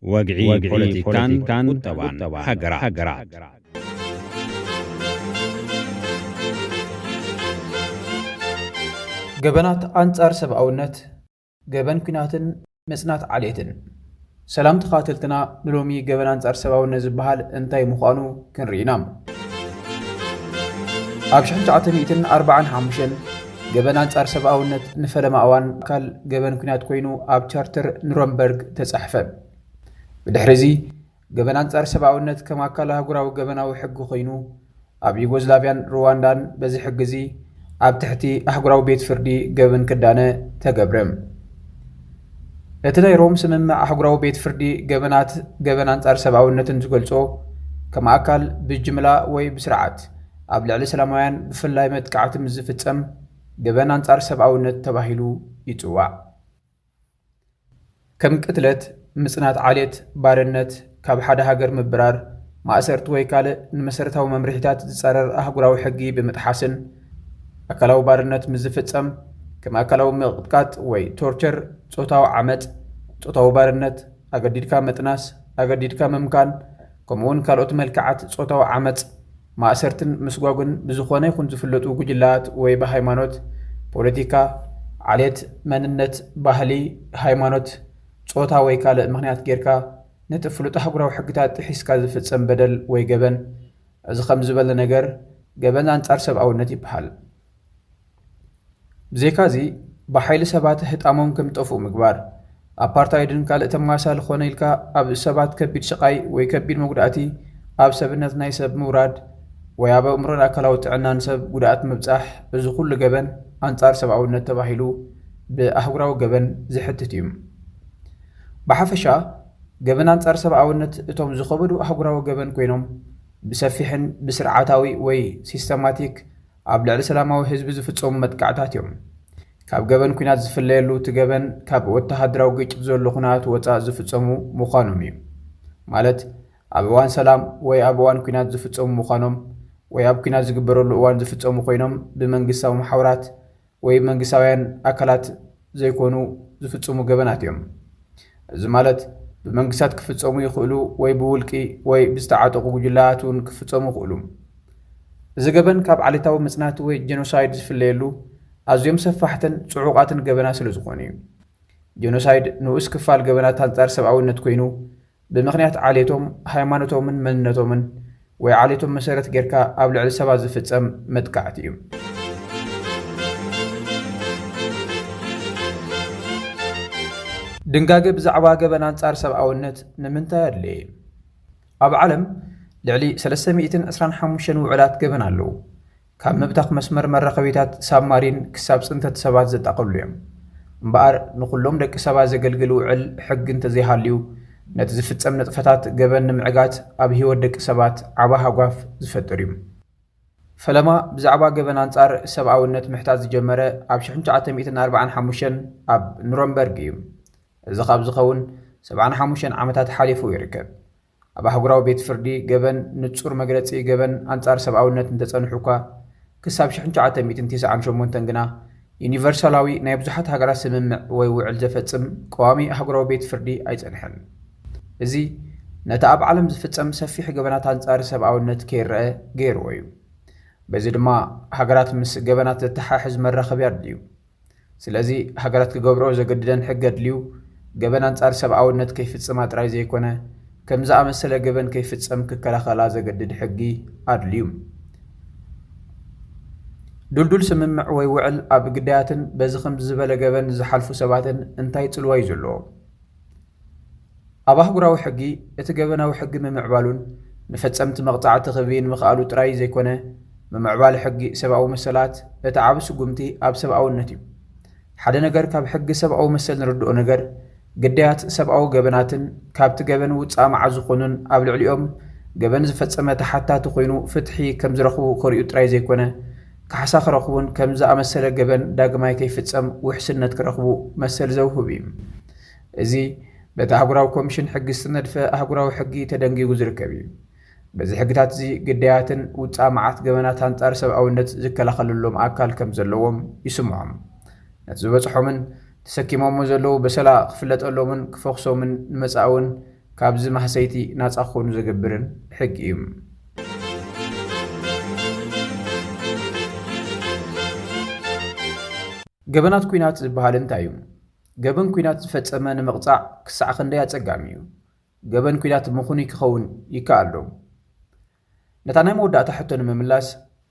وقعي بوليتيكان قطبان هجرات جبنات أنصار سبعونت جبن كناتن مسنات عليتن سلام تقاتلتنا نلومي جبن أنصار سبعونت زبهال انتي مخانو كنرينام أبشحن تعتميتن 45 جبن أنصار سبعونت نفلم أوان كال جبن كنات كوينو أب تشارتر نورنبرغ تسحفه بدحرزي جبن أنصار سبعونت كما كالها قراو جبناو حقو خينو أب يوغوسلافيان رواندان بزي حقزي أب تحتي أحقراو بيت فردي جبن كدانة تقبرم اتنا روم سمما أحقراو بيت فردي جبن أنصار سبعونت نتقلصو كما أكال بالجملة وي بسرعات أب لعلي سلامويان بفلاي متكعات مزفتسم جبن أنصار سبعونت تباهيلو يتوع كم قتلت مصنات عاليت بارنت كاب حدا هاجر مبرار ما أسرت ويكالة نمسرتها وممرحتات تتصرر أحقراو حقي بمتحسن أكلاو بارنت مزفتسم كما أكلاو مقطقات وي تورتشر صوتاو عمت صوتاو بارنت أقديدكا متناس أقديدكا ممكان كمون كالوت ملكعات صوتاو عمت ما أسرتن مسقواقن بزخواني يكون زفلتو قجلات وي بهايمانوت بوليتيكا عليت مننت باهلي هايمانوت صوتا وي كالة مغنيات جيركا نتفلت أحقراو حقتات حسكا زفتسم بدل وي جبن إذا خمزبل نجر جبن أنصار سبعونت يبحال بزيكازي بحيل سبات هتأمون كم طفو مقبار أبارتايدن كالة تماسال خونيلكا أب سبات كبير شقاي ويكبير مقداتي أب سبنت نايسب موراد ويابا أمرنا أكلاوت عنان سب قدات مبزاح بزو كل جبن أنصار سبعونت تباهيلو بأحقراو جبن زحتتيم بحفشا جبن أنصار سبعونت اتوم زخبدو أحقراو جبن كوينوم بسفيحن بسرعاتاوي وي سيستماتيك أبلع السلامة وحزب زفتهم متقعتاتهم كاب جبن كنات زفليلو تجبن كاب وتهدراو جيج زول خنات وتا زفتهم مخانومي مالت أبوان سلام وي أبوان كنات زفتهم مخانوم وي أب كنات زقبروا الأوان زفتهم مخينوم بمنقساو محاورات وي منقساوين أكلات زيكونو زفتهم جبناتهم زمالت بمنقسات كفتهم يخلو وي بولكي وي بستعاتقو جلاتون كفتهم يخلو زجبن كاب عليتاو مصنات وي جينوسايد زفليلو أزيوم سفاحتن صعوقاتن جبنا سلوزقوني جينوسايد نوس كفال جبنات أنصار سبعونت كوينو بمغنيات عليتهم هايمانوتهم مننتهم وي عليتهم مسيرة جيركا أبلع السبع زفتسم متكعتيهم دنقاق بزعبا جبنا أنصار سبعونت نمنتا يدلي أب عالم لعلي 315 وعلات جبنا له كم مبتخ مسمر مرة خويتات سامارين كساب سنتة سبات زت أقلهم مبار نقولهم دك سبات زجلجلو عل حق انت زي هاليو نتزفت أمنة فتات جبن معجات أبهي ودك سبات عباها قاف زفتريم فلما بزعبا جبن أنصار 7 محتاج جمرة أبشحن 345 أب نورنبرغ زخاب زخون 75 عمتات حليفو يركب أبا حقراو بيت فردي جبن نتصور مجلسي جبن أنصار سبعونت نتصنحوكا كساب شحن 999 تنجنا يونيفرسالاوي نيبزحت هجرات سممع ويوعل زفتسم قوامي حقراو بيت فردي أيتنحن إزي نتأب علم زفتسم سفيح جبنات أنصار سبعونت كيرأ غير ويو بزيد ما هجرات مس جبنات التحاحز مرة خبير ديو سلازي هجرات كجبرو زجددن حقد ليو جبن أنصار سبعونت كيف تسمات رايزي يكونه كم زعم السلا جبن كيف تسمك كلا خلاص جدد حقي أدليوم دول سممع ويوعل أب قداتن بزخم زبالة جبن زحلفو سباتن انتاي تلوي زلو أبا حقراو حقي اتجبناو حقي ممعبالون نفتسمت مقطعة تخبين مخالو تراي زي كونه ممعبال حقي 7 مسلات اتعابس قمتي أب 7 النتيب حدا نجر كاب حقي 7 مسل نردو نجر قديات 7 جبناتن كابت جبن وتصام عزقونن قبل اليوم جبن زفتسمة حتى تخينو فتحي كم زرخو كوريو تراي زي كونه كحساخ رخون كم زا مسل جبن داغماي كيف تسم وحسنت كرخبو مسل زوه بيم ازي بتاحقراو كوميشن حق السند فاحقراو حقي تدنجي وزركبي بزي حقتات زي قدياتن وتصامعات جبنات أنصار سبعونت زكلخللهم أكل كم زلوهم يسمعهم نتزبط حمن تسكي مامو زلو بسلا خفلت ألو من كفوخسو من مساون ካብዚ ማህሰይቲ ናጻ ክኾኑ ዘገብርን ሕጊ እዩ። ገበናት ኩናት ዝበሃል እንታይ እዩ? ገበን ኩናት ዝፈጸመ ንምቕጻዕ ክሳዕ ክንደይ ኣጸጋሚ እዩ? ገበን ኩናት ምኹኑይ ክኸውን ይከኣል ዶ? ነታ ናይ መወዳእታ ሕቶ ንምምላስ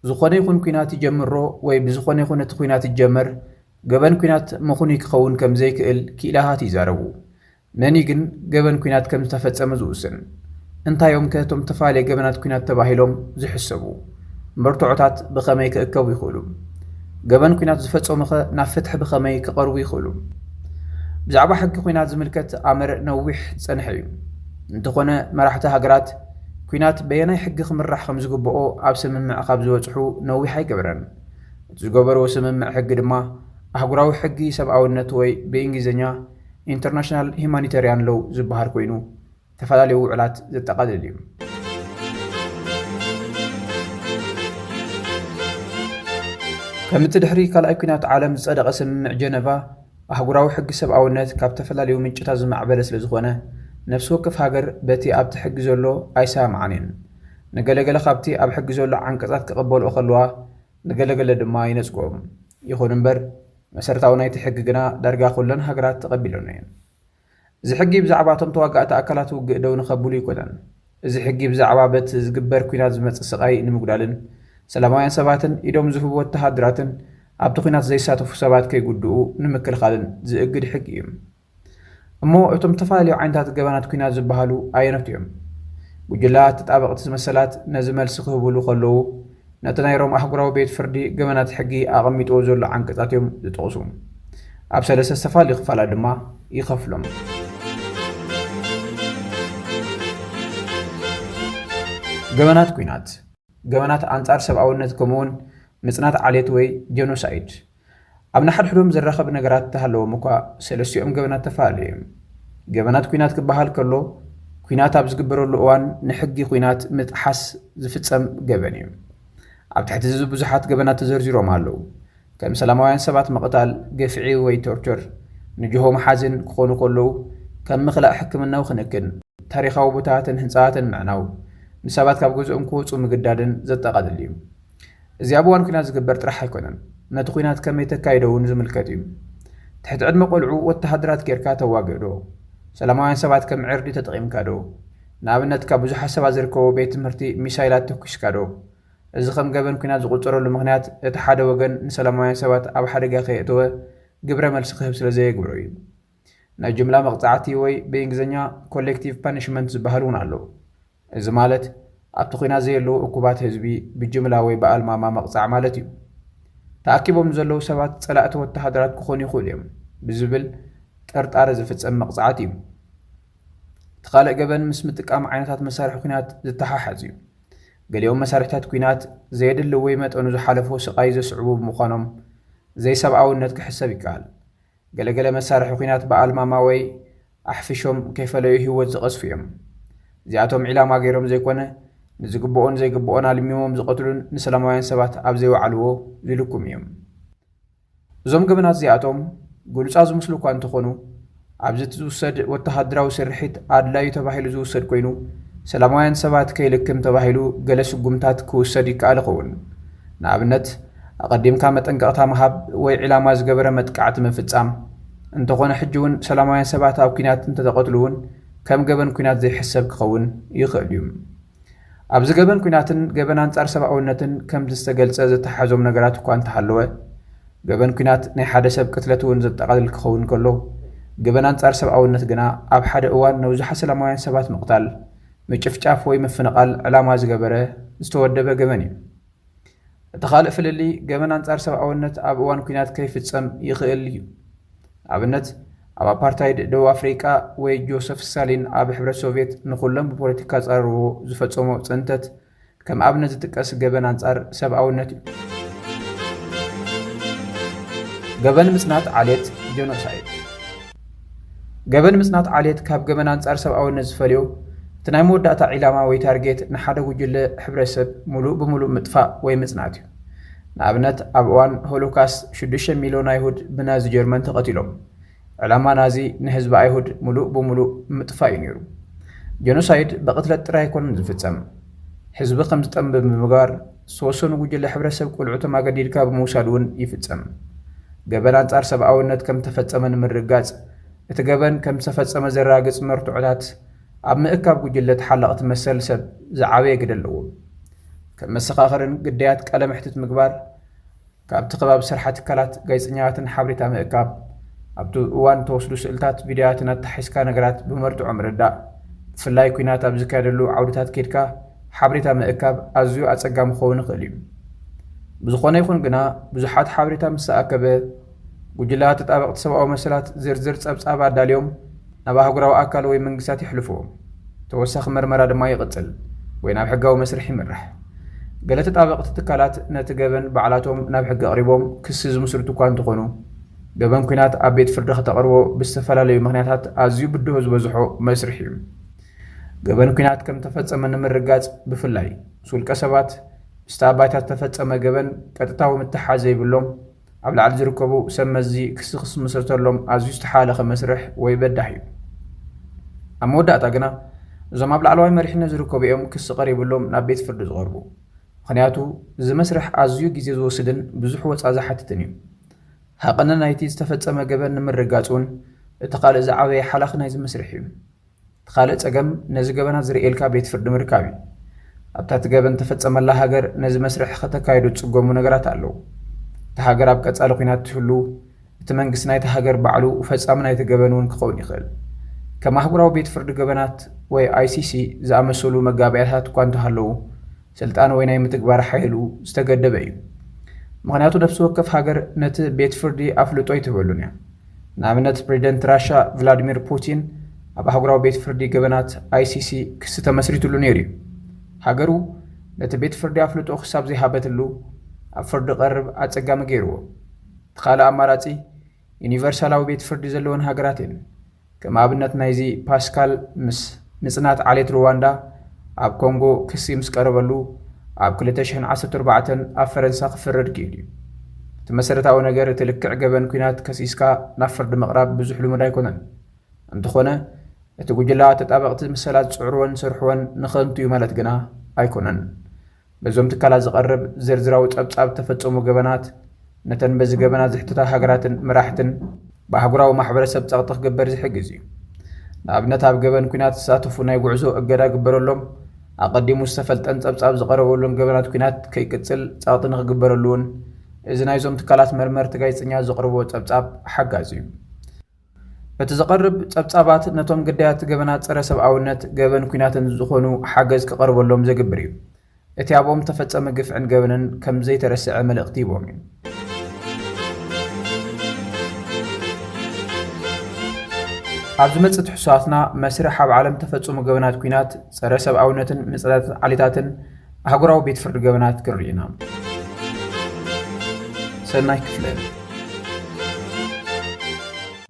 ዝኾነ ይኹን ኩናት ይጀምሮ ወይ ብዝኾነ ይኹን እቲ ኩናት ይጀመር ገበን ኩናት ምኹኑይ ክኸውን ከም ዘይክእል ክኢላሃት ይዛረቡ። መኒ ግን ገበን ኩናት ከም ዝተፈጸመ ዝውስን? እንታዮም ከቶም ተፈላለየ ገበናት ኩናት ተባሂሎም ዝሕሰቡ መርትዖታት ብኸመይ ክእከቡ ይኽእሉ? ገበን ኩናት ዝፈጸሙ ኸ ናብ ፍትሒ ብኸመይ ክቐርቡ ይኽእሉ? ብዛዕባ ሕጊ ኩናት ዝምልከት ኣመር ነዊሕ ዝጸንሐ እዩ። እንተኾነ መራሕቲ ሃገራት ኩናት በየናይ ሕጊ ክምራሕ ከም ዝግብኦ ኣብ ስምምዕ ካብ ዝበጽሑ ነዊሕ ኣይገበረን። እቲ ዝገበርዎ ስምምዕ ሕጊ ድማ ኣህጉራዊ ሕጊ ሰብኣውነት ወይ ብእንግሊዝኛ ኢንተርናሽናል ሂማኒታርያን ሎው ዝበሃል ኮይኑ ተፈላለዩ ውዕላት ዘጠቓልል እዩ። ከም እቲ ድሕሪ ካልኣይ ኩናት ዓለም ዝጸደቐ ስምምዕ ጀነቫ ኣህጉራዊ ሕጊ ሰብኣውነት ካብ ተፈላለዩ ምንጭታት ዝማዕበለ ስለ ዝኾነ ነፍሲ ወከፍ ሃገር በቲ ኣብቲ ሕጊ ዘሎ ኣይሰማዓንን። ንገለገለ ካብቲ ኣብ ሕጊ ዘሎ ዓንቀጻት ክቕበልኦ ከለዋ ንገለገለ ድማ ይነጽግኦም። ይኹን እምበር መሰረታዊ ናይቲ ሕጊ ግና ዳርጋ ኩለን ሃገራት ተቐቢሎን እየን። እዚ ሕጊ ብዛዕባ እቶም ተዋጋእቲ ኣካላት ውግእ ደው ንኸብሉ ይኮነን። እዚ ሕጊ ብዛዕባ በቲ ዝግበር ኩናት ዝመጽእ ስቓይ ንምጉዳልን ሰላማውያን ሰባትን ኢዶም ዝህቡ ወተሃደራትን ኣብቲ ኩናት ዘይሳተፉ ሰባት ከይጉድኡ ንምክልኻልን ዝእግድ ሕጊ እዩ። እሞ እቶም ተፈላለዩ ዓይነታት ገበናት ኩናት ዝበሃሉ ኣየኖት እዮም? ጉጅላት ተጣበቕቲ ዝመሰላት ነዚ መልሲ ክህብሉ ከለዉ ነቲ ናይ ሮም ኣህጉራዊ ቤት ፍርዲ ገበናት ሕጊ ኣቐሚጥዎ ዘሎ ዓንቀጻት እዮም ዝጠቕሱ። ኣብ 3 ዝተፈላለዩ ክፋላት ድማ ይኸፍሎም። ገበናት ኩናት፣ ገበናት ኣንጻር ሰብኣውነት ከምኡውን ምጽናት ዓሌት ወይ ጀኖሳይድ። ኣብ ንሓድሕዶም ዝራኸብ ነገራት ተሃለዎም እኳ ሰለስቲኦም ገበናት ተፈላለዩ እዮም። ገበናት ኩናት ክበሃል ከሎ ኩናት ኣብ ዝግበረሉ እዋን ንሕጊ ኩናት ምጥሓስ ዝፍጸም ገበን እዩ። ኣብ ትሕቲ እዚ ብዙሓት ገበናት ተዘርዚሮም ኣለዉ። ከም ሰላማውያን ሰባት መቕታል፣ ገፍዒ ወይ ቶርቸር፣ ንጅሆ መሓዝን ክኾኑ ከለዉ ከም ምኽላእ ሕክምናዊ ክንክን፣ ታሪኻዊ ቦታትን ህንፃትን ምዕናው፣ ንሰባት ካብ ገዝኦም ክወፁ ምግዳድን ዘጠቓልል እዩ። እዚ ኣብ እዋን ኩናት ዝግበር ጥራሕ ኣይኮነን፣ ነቲ ኩናት ከመይ ተካይደውን ዝምልከት እዩ። ትሕቲ ዕድመ ቆልዑ ወተሃደራት ጌርካ ተዋግእ ዶ? ሰላማውያን ሰባት ከም ዕርዲ ተጠቒምካ ዶ? ንኣብነት ካብ ብዙሓት ሰባት ዝርከቦ ቤት ትምህርቲ ሚሳይላት ተኩስካ ዶ? እዚ ከም ገበን ኩናት ዝቑፀረሉ ምኽንያት እቲ ሓደ ወገን ንሰላማውያን ሰባት ኣብ ሓደጋ ከየእተወ ግብረ መልሲ ክህብ ስለ ዘየግብሮ እዩ። ናይ ጅምላ መቕጻዕቲ ወይ ብእንግሊዝኛ ኮሌክቲቭ ፓኒሽመንት ዝበሃል እውን ኣለዉ። እዚ ማለት ኣብቲ ኩናት ዘየለዉ እኩባት ህዝቢ ብጅምላ ወይ ብኣልማማ መቕጻዕ ማለት እዩ። ተኣኪቦም ዘለዉ ሰባት ጸላእቲ ወተሃደራት ክኾኑ ይኽእሉ እዮም ብዝብል ጠርጣረ ዝፍጸም መቕጻዕት እዩ። እቲ ካልእ ገበን ምስ ምጥቃም ዓይነታት መሳርሒ ኩናት ዝተሓሓዝ እዩ። ገሊኦም መሳርሕታት ኩናት ዘየድሊ ወይ መጠኑ ዝሓለፎ ስቓይ ዘስዕቡ ብምዃኖም ዘይሰብኣውነት ክሕሰብ ይከኣል። ገለገለ መሳርሒ ኩናት ብኣልማማ ወይ ኣሕፊሾም ከይፈለዩ ህይወት ዝቐስፉ እዮም። እዚኣቶም ዒላማ ገይሮም ዘይኮነ ንዝግብኦን ዘይግብኦን ኣልሚሞም ዝቐትሉን ንሰላማውያን ሰባት ኣብ ዘይወዓልዎ ዝልኩም እዮም። እዞም ገበናት እዚኣቶም ግሉፃ ዝምስሉ እኳ እንተኾኑ ኣብዚ ዝውሰድ ወተሃደራዊ ስርሒት ኣድላዩ ተባሂሉ ዝውሰድ ኮይኑ ሰላማውያን ሰባት ከይልክም ተባሂሉ ገለ ስጉምታት ክውሰድ ይከኣል ይኸውን። ንኣብነት ኣቐዲምካ መጠንቀቕታ ምሃብ ወይ ዒላማ ዝገበረ መጥቃዕቲ ምፍጻም። እንተኾነ ሕጂ እውን ሰላማውያን ሰባት ኣብ ኩናት እንተተቐትሉ እውን ከም ገበን ኩናት ዘይሕሰብ ክኸውን ይኽእል እዩ። ኣብዚ ገበን ኩናትን ገበን ኣንጻር ሰብኣውነትን ከም ዝተገልጸ ዝተሓዞም ነገራት እኳ እንተሃለወ ገበን ኩናት ናይ ሓደ ሰብ ቅትለት እውን ዘጠቓልል ክኸውን ከሎ ገበን ኣንጻር ሰብኣውነት ግና ኣብ ሓደ እዋን ነብዙሓት ሰላማውያን ሰባት ምቕታል፣ ምጭፍጫፍ ወይ ምፍንቓል ዕላማ ዝገበረ ዝተወደበ ገበን እዩ። እቲ ካልእ ፍልሊ ገበን ኣንጻር ሰብኣውነት ኣብ እዋን ኩናት ከይፍጸም ይኽእል እዩ። ኣብነት ኣብ ኣፓርታይድ ደቡብ ኣፍሪቃ ወይ ጆሴፍ ስታሊን ኣብ ሕብረት ሶቪየት ንኩሎም ብፖለቲካ ጸረርዎ ዝፈጸሞ ጽንተት ከም ኣብነት ዝጥቀስ ገበን ኣንጻር ሰብኣውነት እዩ። ገበን ምጽናት ዓሌት ጀኖሳይድ። ገበን ምጽናት ዓሌት ካብ ገበን ኣንጻር ሰብኣውነት ዝፈልዮ እቲ ናይ መወዳእታ ዒላማ ወይ ታርጌት ንሓደ ጉጅለ ሕብረተሰብ ሙሉእ ብምሉእ ምጥፋእ ወይ ምጽናት እዩ። ንኣብነት ኣብ እዋን ሆሎካስት 6 ሚልዮን ኣይሁድ ብናዚ ጀርመን ተቐቲሎም። ዕላማ ናዚ ንህዝቢ ኣይሁድ ሙሉእ ብምሉእ ምጥፋእ እዩ ነይሩ። ጀኖሳይድ በቅትለት ጥራይ ኣይኮነን ዝፍጸም ሕዝቢ ከም ዝጠምብ ብምግባር ዝተወሰኑ ጉጅለ ሕብረተሰብ ቁልዑቶም ኣገዲድካ ብምውሳድ እውን ይፍጸም። ገበን ኣንጻር ሰብኣውነት ከም ተፈጸመ ንምርጋጽ እቲ ገበን ከም ዝተፈጸመ ዘራግጽ መርትዖታት ኣብ ምእካብ ጉጅለ ተሓለቕቲ መሰል ሰብ ዝዓበየ ግደ ኣለዎ። ከም መሰኻኽርን ግዳያት ቃለ መሕትት ምግባር ካብቲ ከባቢ ስራሕ ትካላት ጋዜጠኛታትን ሓበሬታ ምእካብ ኣብቲ እዋን ተወስዱ ስእልታት ቪድዮታትን ኣተሓሒዝካ ነገራት ብመርትዖ ምርዳእ ብፍላይ ኩናት ኣብ ዝካየደሉ ዓውድታት ከይድካ ሓበሬታ ምእካብ ኣዝዩ ኣጸጋሚ ክኸውን ይኽእል እዩ። ብዝኾነ ይኹን ግና ብዙሓት ሓበሬታ ምስ ተኣከበ ጉጅላት ተጣበቕቲ ሰብኣዊ መሰላት ዝርዝር ጸብጻብ ኣዳልዮም ናብ ኣህጉራዊ ኣካል ወይ መንግስታት ይሕልፍዎም። ተወሳኺ መርመራ ድማ ይቕጽል ወይ ናብ ሕጋዊ መስርሕ ይምራሕ። ገለ ተጣበቕቲ ትካላት ነቲ ገበን ባዕላቶም ናብ ሕጊ ኣቕሪቦም ክሲ ዝምስርቱ እኳ እንተኾኑ ገበን ኩናት ኣብ ቤት ፍርዲ ከተቕርቦ ብዝተፈላለዩ ምኽንያታት ኣዝዩ ብድሆ ዝበዝሖ መስርሕ እዩ። ገበን ኩናት ከም ተፈጸመ ንምርጋጽ ብፍላይ ስውልቀ ሰባት ምስቲ ኣባይታት ተፈጸመ ገበን ቀጥታዊ ምትሓዝ ዘይብሎም ኣብ ላዕሊ ዝርከቡ ሰብ መዚ ክሲ ክስምስርተሎም ኣዝዩ ዝተሓለኸ መስርሕ ወይ በዳህ እዩ። ኣብ መወዳእታ ግና እዞም ኣብ ላዕለዋይ መሪሕነት ዝርከቡ እዮም ክሲ ቀሪብሎም ናብ ቤት ፍርዲ ዝቐርቡ። ምኽንያቱ እዚ መስርሕ ኣዝዩ ግዜ ዝወስድን ብዙሕ ወፃ ዝሓትትን እዩ። ሃቐነ ናይቲ ዝተፈጸመ ገበን ንምርጋጽ እውን እቲ ካልእ ዝዓበየ ሓላኺ ናይዚ መስርሕ እዩ። እቲ ካልእ ፀገም ነዚ ገበናት ዝርእየልካ ቤት ፍርዲ ምርካብ እዩ። ኣብታ ገበን ተፈጸመላ ሃገር ነዚ መስርሕ ከተካይዱ ዝጽገሙ ነገራት ኣለዉ። እቲ ሃገር ኣብ ቀጻሊ ኩናት ትህሉ እቲ መንግስቲ ናይቲ ሃገር ባዕሉ ፈጻሚ ናይቲ ገበን እውን ክኸውን ይኽእል። ከም ኣህጉራዊ ቤት ፍርዲ ገበናት ወይ ICC ዝኣመሰሉ መጋባእያታት እኳ እንተሃለዉ ስልጣን ወይ ናይ ምትግባር ሓይሉ ዝተገደበ እዩ። ምኽንያቱ ነፍሲ ወከፍ ሃገር ነቲ ቤት ፍርዲ ኣፍልጦ ይትበሉን እያ። ንኣብነት ፕሬዚደንት ራሻ ቭላዲሚር ፑቲን ኣብ ኣህጉራዊ ቤት ፍርዲ ገበናት ICC ክሲ ተመስሪቱሉ ነይሩ እዩ። ሃገሩ ነቲ ቤት ፍርዲ ኣፍልጦ ክሳብ ዘይሃበትሉ ኣብ ፍርዲ ቀርብ ኣጸጋሚ ገይርዎ። እቲ ካልእ ኣማራጺ ዩኒቨርሳላዊ ቤት ፍርዲ ዘለወን ሃገራት እየን። ከም ኣብነት ናይዚ ፓስካል ምስ ንጽናት ዓሌት ሩዋንዳ ኣብ ኮንጎ ክሲ ምስ ቀረበሉ ኣብ 2014 ኣብ ፈረንሳ ክፍረድ ክኢሉ እዩ። እቲ መሰረታዊ ነገር እቲ ልክዕ ገበን ኩናት ከሲስካ ናብ ፍርዲ ምቕራብ ብዙሕ ልሙድ ኣይኮነን። እንተኾነ እቲ ጉጅላት ተጣበቕቲ መሰላት ዝጽዕርዎን ዝሰርሕዎን ንኸንቱ እዩ ማለት ግና ኣይኮነን። በዞም ትካላት ዝቐርብ ዝርዝራዊ ጸብጻብ ተፈጸሙ ገበናት ነተን በዚ ገበናት ዝሕትታ ሃገራትን መራሕትን ብኣህጉራዊ ማሕበረሰብ ጸቕጢ ክግበር ዝሕግዝ እዩ። ንኣብነት ኣብ ገበን ኩናት ዝሳተፉ ናይ ጉዕዞ እገዳ ግበረሎም ኣቐዲሙ ዝተፈልጠን ጸብጻብ ዝቐረበሉን ገበናት ኩናት ከይቅጽል ጸቕጢ ንኽግበረሉ እውን እዚ ናይዞም ትካላት መርመርቲ ጋዜጠኛ ዘቕርቦ ጸብጻብ ሓጋዝ እዩ። እቲ ዝቐርብ ጸብጻባት ነቶም ግዳያት ገበናት ጸረ ሰብኣውነት ገበን ኩናትን ዝኾኑ ሓገዝ ክቐርበሎም ዘግብር እዩ። እቲ ኣብኦም ተፈጸመ ግፍዕን ገበንን ከም ዘይተረስዐ መልእኽቲ ይቦም እዩ። ኣብ ዝመጽእ ትሕዝቶታትና መስርሕ ኣብ ዓለም ተፈጸሙ ገበናት ኩናት ጸረ ሰብኣውነትን ምጽላት ዓሌታትን ኣህጉራዊ ቤት ፍርዲ ገበናት ክንርኢ ኢና። ሰናይ ክፍለ